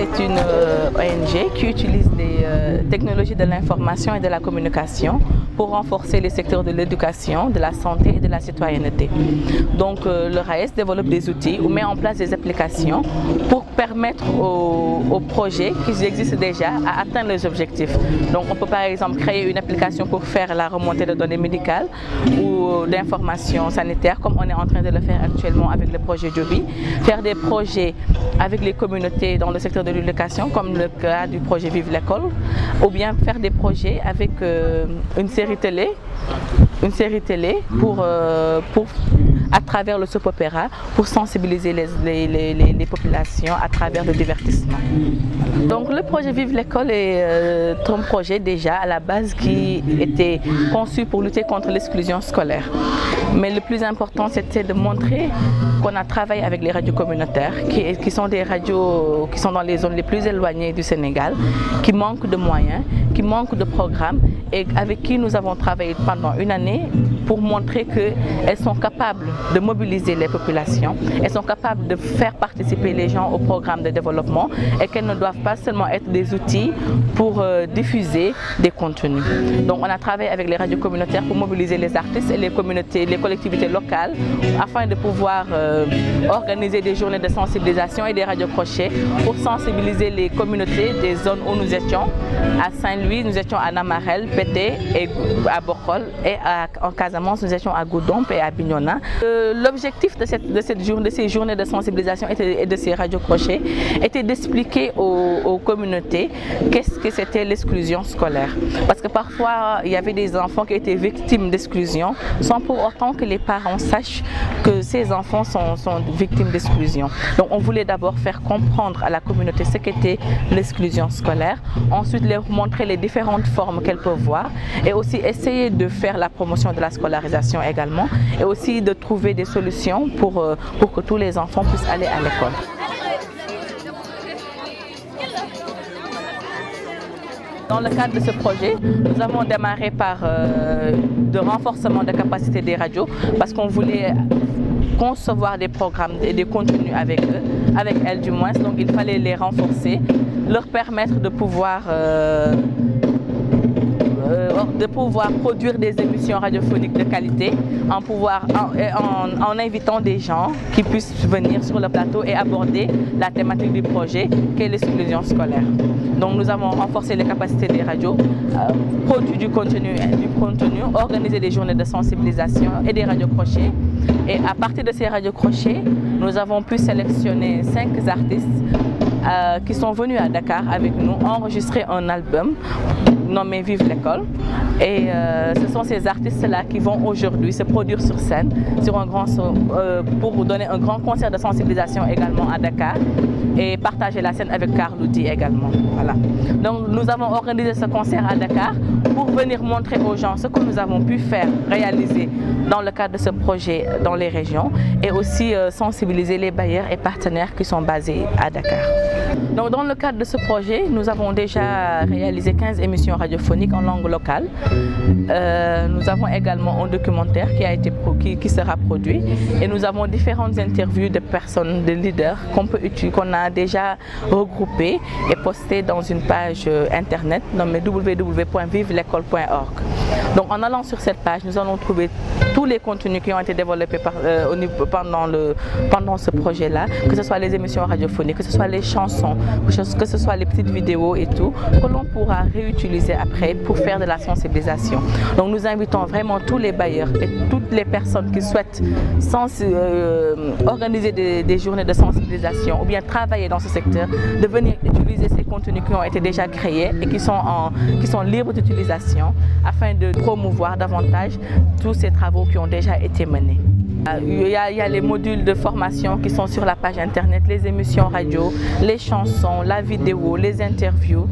est une ONG qui utilise les technologies de l'information et de la communication pour renforcer les secteurs de l'éducation, de la santé et de la citoyenneté. Donc le RAES développe des outils ou met en place des applications pour permettre aux projets qui existent déjà à atteindre les objectifs. Donc on peut par exemple créer une application pour faire la remontée de données médicales ou d'informations sanitaires comme on est en train de le faire actuellement avec le projet Joby, faire des projets avec les communautés dans le secteur de l'éducation comme le cas du projet Vive l'école, ou bien faire des projets avec une série télé pour à travers le soap opéra pour sensibiliser les populations à travers le divertissement. Donc le projet Vive l'école est un projet déjà à la base qui était conçu pour lutter contre l'exclusion scolaire. Mais le plus important c'était de montrer qu'on a travaillé avec les radios communautaires qui sont des radios qui sont dans les zones les plus éloignées du Sénégal, qui manquent de moyens, qui manquent de programmes et avec qui nous avons travaillé pendant une année pour montrer qu'elles sont capables de mobiliser les populations, elles sont capables de faire participer les gens au programme de développement et qu'elles ne doivent pas seulement être des outils pour diffuser des contenus. Donc on a travaillé avec les radios communautaires pour mobiliser les artistes et les communautés, les collectivités locales afin de pouvoir organiser des journées de sensibilisation et des radiocrochets pour sensibiliser les communautés des zones où nous étions. À Saint-Louis, nous étions à Namarel, Pété et à Bokol et en Casamance, nous étions à Goudomp et à Bignona. L'objectif de ces journées de sensibilisation et de ces radiocrochets était d'expliquer aux communautés qu'est-ce que c'était l'exclusion scolaire. Parce que parfois, il y avait des enfants qui étaient victimes d'exclusion sans pour autant que les parents sachent que ces enfants sont victimes d'exclusion. Donc on voulait d'abord faire comprendre à la communauté ce qu'était l'exclusion scolaire, ensuite leur montrer les différentes formes qu'elles peuvent voir et aussi essayer de faire la promotion de la scolarisation également et aussi de trouver des solutions pour que tous les enfants puissent aller à l'école. Dans le cadre de ce projet, nous avons démarré par le renforcement de capacité des radios parce qu'on voulait concevoir des programmes et des contenus avec eux, avec elles du moins, donc il fallait les renforcer, leur permettre de pouvoir produire des émissions radiophoniques de qualité en invitant des gens qui puissent venir sur le plateau et aborder la thématique du projet qui est l'exclusion scolaire. Donc nous avons renforcé les capacités des radios, produit du contenu, organisé des journées de sensibilisation et des radiocrochets. Et à partir de ces radiocrochets, nous avons pu sélectionner 5 artistes qui sont venus à Dakar avec nous enregistrer un album nommé Vive l'école. Et ce sont ces artistes-là qui vont aujourd'hui se produire sur scène pour donner un grand concert de sensibilisation également à Dakar et partager la scène avec Carloudi également. Voilà. Donc nous avons organisé ce concert à Dakar pour venir montrer aux gens ce que nous avons pu faire, réaliser dans le cadre de ce projet dans les régions et aussi sensibiliser les bailleurs et partenaires qui sont basés à Dakar. Donc, dans le cadre de ce projet, nous avons déjà réalisé 15 émissions radiophoniques en langue locale. Nous avons également un documentaire qui sera produit et nous avons différentes interviews de personnes, de leaders qu'on a déjà regroupées et postées dans une page internet nommée www.vivelecole.org. Donc en allant sur cette page, nous allons trouver tous les contenus qui ont été développés pendant ce projet-là, que ce soit les émissions radiophoniques, que ce soit les chansons, que ce soit les petites vidéos et tout, que l'on pourra réutiliser après pour faire de la sensibilisation. Donc nous invitons vraiment tous les bailleurs et toutes les personnes qui souhaitent organiser des journées de sensibilisation ou bien travailler dans ce secteur, de venir utiliser ces contenus qui ont été déjà créés et qui sont libres d'utilisation afin de promouvoir davantage tous ces travaux qui ont déjà été menés. Il y a les modules de formation qui sont sur la page internet, les émissions radio, les chansons, la vidéo, les interviews,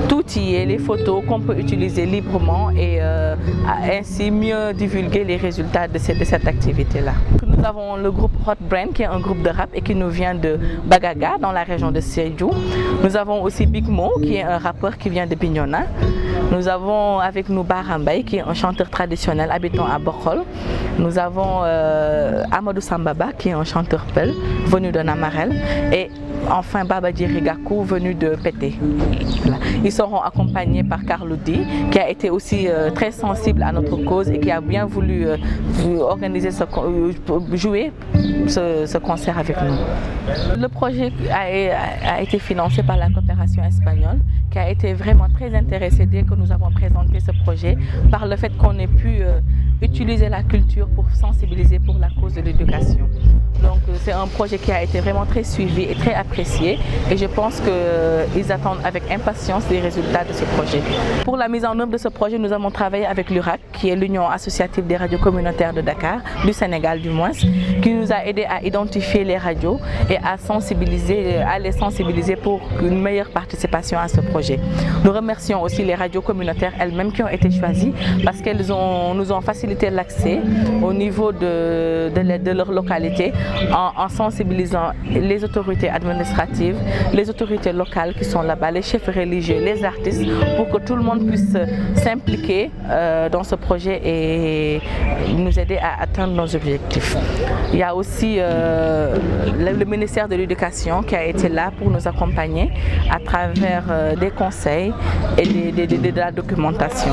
tout y est, les photos qu'on peut utiliser librement et ainsi mieux divulguer les résultats de cette activité-là. Nous avons le groupe Hot Brain qui est un groupe de rap et qui nous vient de Bagaga dans la région de Sédhiou. Nous avons aussi Big Mo qui est un rappeur qui vient de Bignona. Nous avons avec nous Barambay qui est un chanteur traditionnel habitant à Bokol. Nous avons Amadou Sambaba qui est un chanteur peul venu de Namarel et enfin Babadji Rigakou venu de Pété. Voilà. Ils seront accompagnés par Carlou-D qui a été aussi très sensible à notre cause et qui a bien voulu organiser jouer ce concert avec nous. Le projet a été financé par la coopération espagnole qui a été vraiment très intéressée dès que nous avons présenté ce projet par le fait qu'on ait pu utiliser la culture pour sensibiliser pour la cause de l'éducation. Donc c'est un projet qui a été vraiment très suivi et très apprécié et je pense qu'ils attendent avec impatience les résultats de ce projet. Pour la mise en œuvre de ce projet, nous avons travaillé avec l'URAC, qui est l'Union associative des radios communautaires de Dakar, du Sénégal du moins, qui nous a aidé à identifier les radios et à les sensibiliser pour une meilleure participation à ce projet. Nous remercions aussi les radios communautaires elles-mêmes qui ont été choisies parce qu'elles nous ont facilité l'accès au niveau de leur localité en sensibilisant les autorités administratives, les autorités locales qui sont là-bas, les chefs religieux, les artistes, pour que tout le monde puisse s'impliquer dans ce projet et nous aider à atteindre nos objectifs. Il y a aussi le ministère de l'Éducation qui a été là pour nous accompagner à travers des conseils et de la documentation.